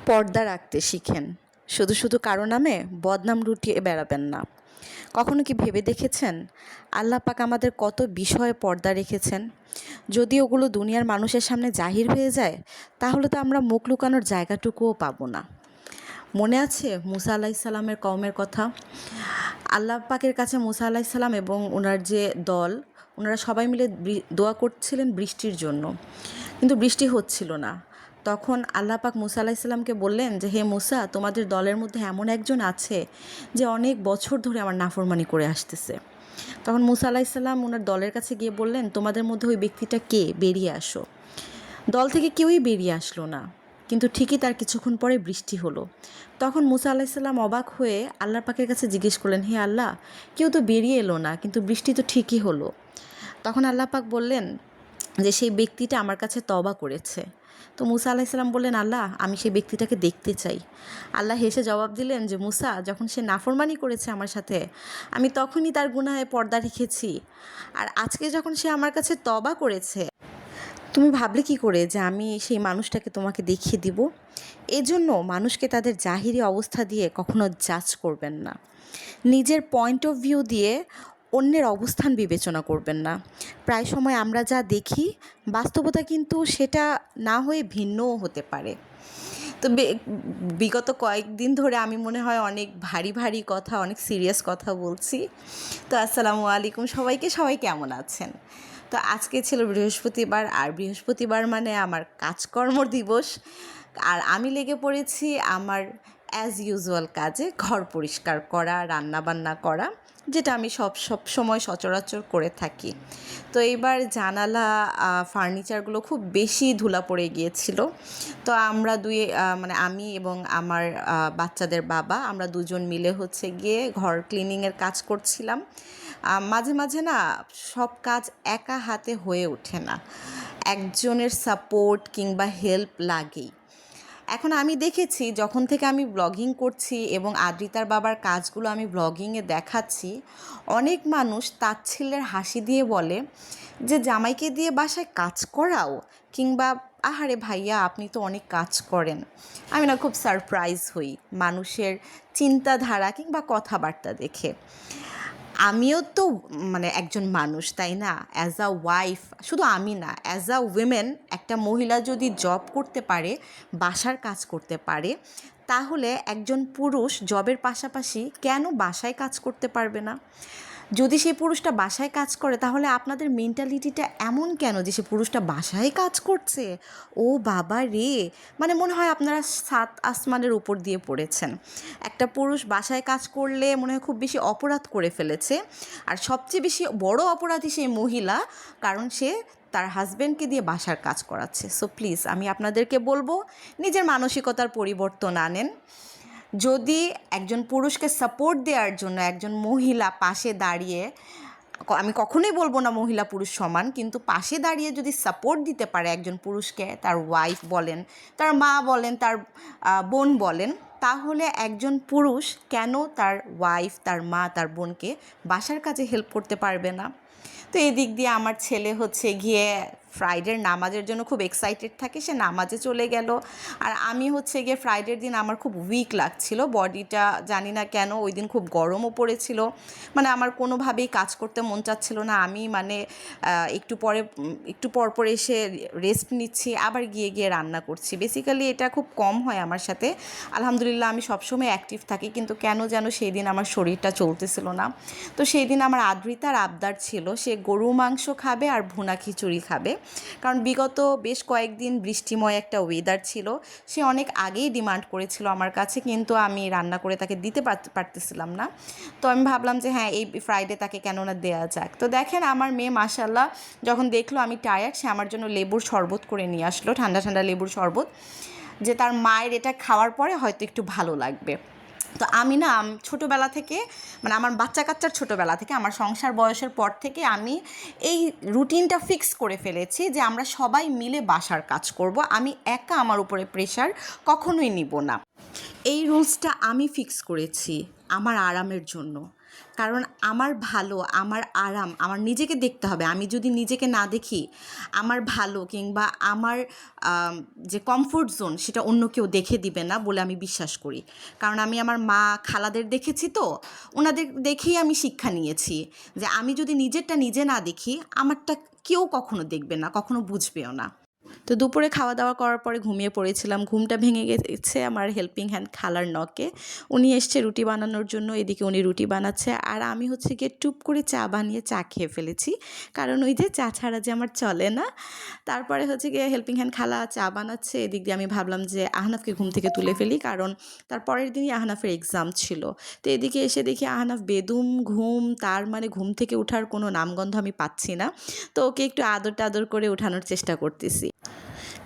পর্দা রাখতে শিখেন। শুধু শুধু কারো নামে বদনাম রটিয়ে বেড়াবেন না। কখনো কি ভেবে দেখেছেন আল্লাহ পাক আমাদের কত বিষয়ে পর্দা রেখেছেন? যদি ওগুলো দুনিয়ার মানুষের সামনে জাহির হয়ে যায়, তাহলে তো আমরা মুখ লুকানোর জায়গাটুকুও পাবো না। মনে আছে মুসা আলাইসাল্লামের কওমের কথা? আল্লাহ পাকের কাছে মুসা আলাইসাল্লাম এবং ওনার যে দল, ওনারা সবাই মিলে দোয়া করছিলেন বৃষ্টির জন্য, কিন্তু বৃষ্টি হচ্ছিল না। তখন আল্লাহ পাক মুসা আলাইসাল্লামকে বললেন যে, হে মুসা, তোমাদের দলের মধ্যে এমন একজন আছে যে অনেক বছর ধরে আমার নাফরমানি করে আসতেছে। তখন মুসা আলাইসাল্লাম ওনার দলের কাছে গিয়ে বললেন, তোমাদের মধ্যে ওই ব্যক্তিটা কে, বেরিয়ে আসো। দল থেকে কেউই বেরিয়ে আসলো না, কিন্তু ঠিকই তার কিছুক্ষণ পরে বৃষ্টি হলো। তখন মুসা আলাইসাল্লাম অবাক হয়ে আল্লাহর পাকের কাছে জিজ্ঞেস করলেন, হে আল্লাহ, কেউ তো বেরিয়ে এলো না, কিন্তু বৃষ্টি তো ঠিকই হলো। তখন আল্লাহ পাক বললেন যে সেই ব্যক্তিটা আমার কাছে তওবা করেছে। তো মুসা আলাইসাল্লাম বললেন, আল্লাহ, আমি সেই ব্যক্তিটাকে দেখতে চাই। আল্লাহ হেসে জবাব দিলেন যে, মুসা, যখন সে নাফরমানি করেছে আমার সাথে, আমি তখনই তার গুনাহে পর্দা রেখেছি। আর আজকে যখন সে আমার কাছে তওবা করেছে, তুমি ভাবলে কি করে যে আমি সেই মানুষটাকে তোমাকে দেখিয়ে দিব? এজন্য মানুষকে তাদের জাহিরি অবস্থা দিয়ে কখনো জাজ করবেন না। নিজের পয়েন্ট অফ ভিউ দিয়ে অন্যের অবস্থান বিবেচনা করবেন না। প্রায় সময় আমরা যা দেখি, বাস্তবতা কিন্তু সেটা না হয়ে ভিন্নও হতে পারে। তো বিগত কয়েকদিন ধরে আমি মনে হয় অনেক ভারী ভারী কথা, অনেক সিরিয়াস কথা বলছি। তো আসসালামু আলাইকুম সবাইকে, সবাই কেমন আছেন? তো আজকে ছিল বৃহস্পতিবার, আর বৃহস্পতিবার মানে আমার কাজকর্ম দিবস। আর আমি লেগে পড়েছি আমার অ্যাজ ইউজুয়াল কাজে, ঘর পরিষ্কার করা, রান্নাবান্না করা, যেটা আমি সব সময় সচরাচর করে থাকি। তো এইবার জানালা ফার্নিচারগুলো খুব বেশি ধুলা পড়ে গিয়েছিল। তো আমরা মানে আমি এবং আমার বাচ্চাদের বাবা, আমরা দুজন মিলে হচ্ছে গিয়ে ঘর ক্লিনিংয়ের কাজ করছিলাম। মাঝে মাঝে না সব কাজ একা হাতে হয়ে ওঠে না, একজনের সাপোর্ট কিংবা হেল্প লাগেই। এখন আমি দেখেছি, যখন থেকে আমি ব্লগিং করছি এবং আদ্রিতার বাবার কাজগুলো আমি ব্লগিংয়ে দেখাচ্ছি, অনেক মানুষ তাচ্ছিল্যের হাসি দিয়ে বলে যে, জামাইকে দিয়ে বাসায় কাজ করাও, কিংবা আহারে ভাইয়া, আপনি তো অনেক কাজ করেন। আমি না খুব সারপ্রাইজ হই মানুষের চিন্তাধারা কিংবা কথাবার্তা দেখে। আমিও তো মানে একজন মানুষ, তাই না? অ্যাজ আ ওয়াইফ, শুধু আমি না, অ্যাজ আ উইমেন, একটা মহিলা যদি জব করতে পারে, বাসার কাজ করতে পারে, তাহলে একজন পুরুষ জবের পাশাপাশি কেন বাসায় কাজ করতে পারবে না? যদি সেই পুরুষটা বাসায় কাজ করে, তাহলে আপনাদের মেন্টালিটিটা এমন কেন যে সে পুরুষটা বাসায় কাজ করছে? ও বাবা রে! মানে মনে হয় আপনারা ৭ আসমানের উপর দিয়ে পড়েছেন। একটা পুরুষ বাসায় কাজ করলে মনে হয় খুব বেশি অপরাধ করে ফেলেছে। আর সবচেয়ে বেশি বড় অপরাধী সেই মহিলা, কারণ সে তার হাজব্যান্ডকে দিয়ে বাসার কাজ করাচ্ছে। সো প্লিজ, আমি আপনাদেরকে বলবো, নিজের মানসিকতার পরিবর্তন আনেন। যদি একজন পুরুষকে সাপোর্ট দেওয়ার জন্য একজন মহিলা পাশে দাঁড়িয়ে, আমি কখনোই বলবো না মহিলা পুরুষ সমান, কিন্তু পাশে দাঁড়িয়ে যদি সাপোর্ট দিতে পারে একজন পুরুষকে, তার ওয়াইফ বলেন, তার মা বলেন, তার বোন বলেন, তাহলে একজন পুরুষ কেন তার ওয়াইফ, তার মা, তার বোনকে বাসার কাজে হেল্প করতে পারবে না? তো এদিক দিয়ে আমার ছেলে হচ্ছে গিয়ে ফ্রাইডের নামাজের জন্য খুব এক্সাইটেড থাকে, সে নামাজে চলে গেল। আর আমি হচ্ছে গিয়ে ফ্রাইডের দিন আমার খুব উইক লাগছিল বডিটা, জানি না কেন, ওই দিন খুব গরমও পড়েছিল, মানে আমার কোনোভাবেই কাজ করতে মন চাচ্ছিল না। আমি মানে একটু পর পর এসে রেস্ট নিচ্ছি, আবার গিয়ে গিয়ে রান্না করছি। বেসিক্যালি এটা খুব কম হয় আমার সাথে। আলহামদুলিল্লাহ আমি সবসময় অ্যাক্টিভ থাকি, কিন্তু কেন যেন সেই দিন আমার শরীরটা চলতেছিল না। তো সেই দিন আমার আদ্রিতার আবদার ছিল, সে গরু মাংস খাবে আর ভুনা খিচুড়ি খাবে। কারণ বিগত বেশ কয়েকদিন বৃষ্টিময় একটা ওয়েদার ছিল, সে অনেক আগেই ডিমান্ড করেছিল আমার কাছে, কিন্তু আমি রান্না করে তাকে দিতে পারতেছিলাম না। তো আমি ভাবলাম যে হ্যাঁ, এই ফ্রাইডে তাকে কেন না দেওয়া যাক। তো দেখেন, আমার মেয়ে মাশাল্লাহ যখন দেখলো আমি টায়ার্ড, সে আমার জন্য লেবুর শরবত করে নিয়ে আসলো, ঠান্ডা ঠান্ডা লেবুর শরবত, যে তার মায়ের এটা খাওয়ার পরে হয়তো একটু ভালো লাগবে। তো আমি না ছোটোবেলা থেকে, মানে আমার বাচ্চা কাচ্চার ছোটোবেলা থেকে, আমার সংসার বয়সের পর থেকে আমি এই রুটিনটা ফিক্স করে ফেলেছি যে আমরা সবাই মিলে বাসার কাজ করব। আমি একা আমার উপরে প্রেশার কখনোই নিব না। এই রুলসটা আমি ফিক্স করেছি আমার আরামের জন্য। কারণ আমার ভালো, আমার আরাম, আমার নিজেকে দেখতে হবে। আমি যদি নিজেকে না দেখি, আমার ভালো কিংবা আমার আম যে কমফোর্ট জোন সেটা অন্য কেউ দেখে দিবে না বলে আমি বিশ্বাস করি। কারণ আমি আমার মা, খালাদের দেখেছি তো, ওনাদের দেখেই আমি শিক্ষা নিয়েছি যে আমি যদি নিজেরটা নিজে না দেখি, আমারটা কেউ কখনো দেখবে না, কখনো বুঝবেও না। তো দুপুরে খাওয়া-দাওয়া করার পরে ঘুমিয়ে পড়েছিলাম। ঘুমটা ভেঙে গেছে আমার হেল্পিং হ্যান্ড খালার নখে। উনি এসছে রুটি বানানোর জন্য। এদিকে উনি রুটি বানাচ্ছে। আর আমি হচ্ছে গিয়ে টুপ করে চা বানিয়ে চা খেয়ে ফেলেছি। কারণ ওই যে চা ছাড়া যে আমার চলে না। তারপরে হচ্ছে গিয়ে হেল্পিং হ্যান্ড খালা চা বানাচ্ছে। এদিক দিয়ে আমি ভাবলাম যে আহনাফকে ঘুম থেকে তুলে ফেলি। কারণ তার পরের দিনই আহনাফের এক্সাম ছিল। তো এদিকে এসে দেখি আহনাফ বেদম ঘুম। তার মানে ঘুম থেকে ওঠার কোনো নামগন্ধ আমি পাচ্ছি না। তো ওকে একটু আদর-টাদর করে ওঠানোর চেষ্টা করতেছি।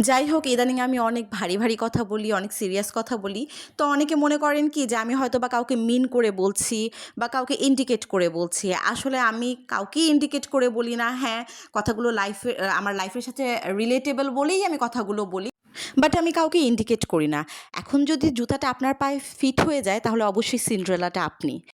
যাই হোক, ইদানিং আমি অনেক ভারী, ভারী কথা বলি, অনেক সিরিয়াস কথা বলি। তো অনেকে মনে করেন কি যে আমি হয়তোবা কাউকে মিন করে বলছি বা কাউকে ইন্ডিকেট করে বলছি। আসলে আমি কাউকেই ইন্ডিকেট করে বলি না। হ্যাঁ, কথাগুলো আমার লাইফের সাথে রিলেটেবল বলেই আমি কথাগুলো বলি। বাট আমি কাউকে ইন্ডিকেট করি না। এখন যদি জুতাটা আপনার পায়ে ফিট হয়ে যায় তাহলে অবশ্যই সিন্ড্রেলাটা আপনি।